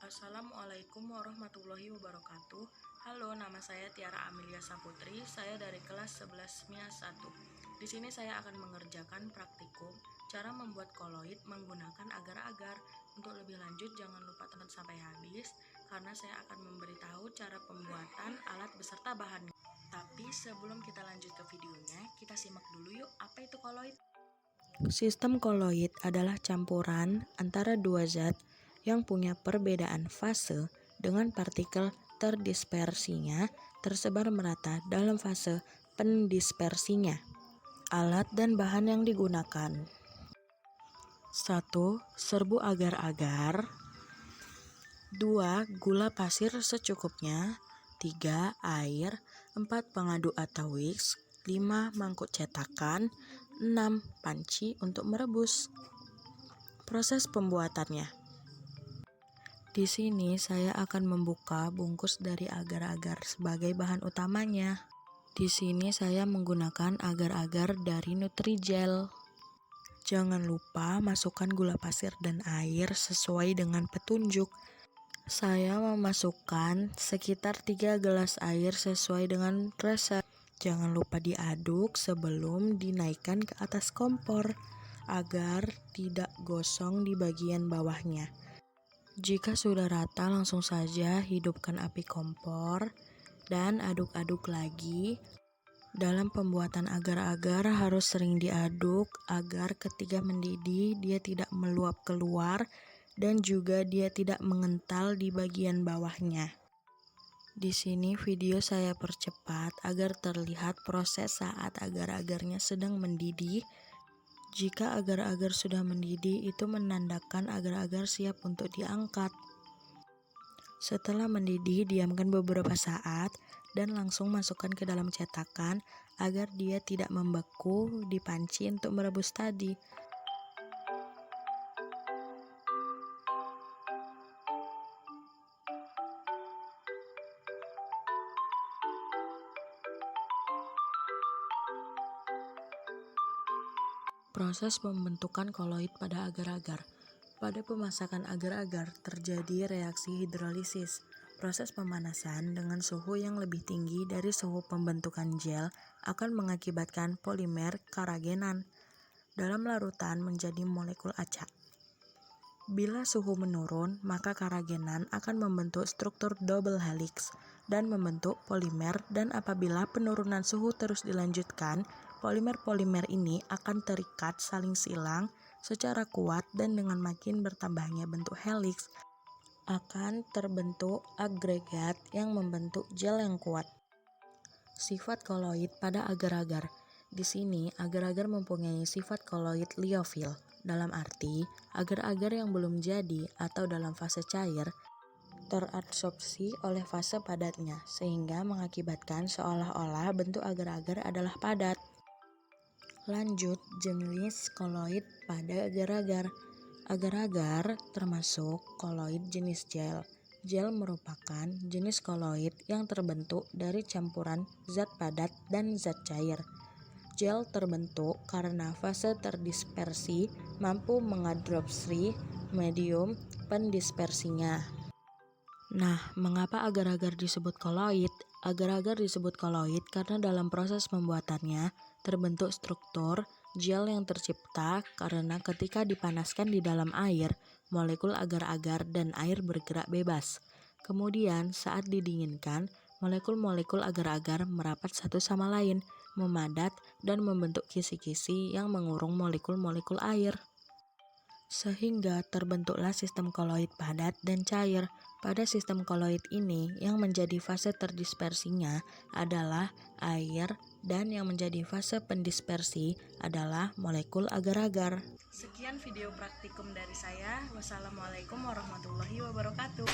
Assalamualaikum warahmatullahi wabarakatuh. Halo, nama saya Tiara Amelia Saputri. Saya dari kelas 11 MIA 1. Di sini saya akan mengerjakan praktikum cara membuat koloid menggunakan agar-agar. Untuk lebih lanjut jangan lupa tonton sampai habis karena saya akan memberitahu cara pembuatan alat beserta bahannya. Tapi sebelum kita lanjut ke videonya, kita simak dulu yuk apa itu koloid. Sistem koloid adalah campuran antara dua zat yang punya perbedaan fase dengan partikel terdispersinya tersebar merata dalam fase pendispersinya. Alat dan bahan yang digunakan: 1. Serbu agar-agar. 2. Gula pasir secukupnya. 3. Air. 4. Pengadu atau whisk. 5. Mangkuk cetakan. 6. Panci untuk merebus. Proses pembuatannya. Di sini saya akan membuka bungkus dari agar-agar sebagai bahan utamanya. Di sini saya menggunakan agar-agar dari Nutrijel. Jangan lupa masukkan gula pasir dan air sesuai dengan petunjuk. Saya memasukkan sekitar 3 gelas air sesuai dengan resep. Jangan lupa diaduk sebelum dinaikkan ke atas kompor agar tidak gosong di bagian bawahnya. Jika sudah rata, langsung saja hidupkan api kompor dan aduk-aduk lagi. Dalam pembuatan agar-agar harus sering diaduk agar ketika mendidih dia tidak meluap keluar dan juga dia tidak mengental di bagian bawahnya. Di sini video saya percepat agar terlihat proses saat agar-agarnya sedang mendidih. Jika agar-agar sudah mendidih, itu menandakan agar-agar siap untuk diangkat. Setelah mendidih, diamkan beberapa saat dan langsung masukkan ke dalam cetakan agar dia tidak membeku di panci untuk merebus tadi. Proses pembentukan koloid pada agar-agar. Pada pemasakan agar-agar terjadi reaksi hidrolisis. Proses pemanasan dengan suhu yang lebih tinggi dari suhu pembentukan gel akan mengakibatkan polimer karagenan dalam larutan menjadi molekul acak. Bila suhu menurun, maka karagenan akan membentuk struktur double helix dan membentuk polimer, dan apabila penurunan suhu terus dilanjutkan, polimer-polimer ini akan terikat saling silang secara kuat dan dengan makin bertambahnya bentuk helix akan terbentuk agregat yang membentuk gel yang kuat. Sifat koloid pada agar-agar. Di sini agar-agar mempunyai sifat koloid liofil, dalam arti agar-agar yang belum jadi atau dalam fase cair teradsorpsi oleh fase padatnya sehingga mengakibatkan seolah-olah bentuk agar-agar adalah padat. Lanjut, jenis koloid pada agar-agar. Agar-agar termasuk koloid jenis gel. Gel merupakan jenis koloid yang terbentuk dari campuran zat padat dan zat cair. Gel terbentuk karena fase terdispersi mampu mengadsorpsi medium pendispersinya. Nah, mengapa agar-agar disebut koloid? Agar-agar disebut koloid karena dalam proses pembuatannya terbentuk struktur gel yang tercipta karena ketika dipanaskan di dalam air, molekul agar-agar dan air bergerak bebas. Kemudian saat didinginkan, molekul-molekul agar-agar merapat satu sama lain, memadat dan membentuk kisi-kisi yang mengurung molekul-molekul air. Sehingga terbentuklah sistem koloid padat dan cair. Pada sistem koloid ini, yang menjadi fase terdispersinya adalah air dan yang menjadi fase pendispersi adalah molekul agar-agar. Sekian video praktikum dari saya. Wassalamualaikum warahmatullahi wabarakatuh.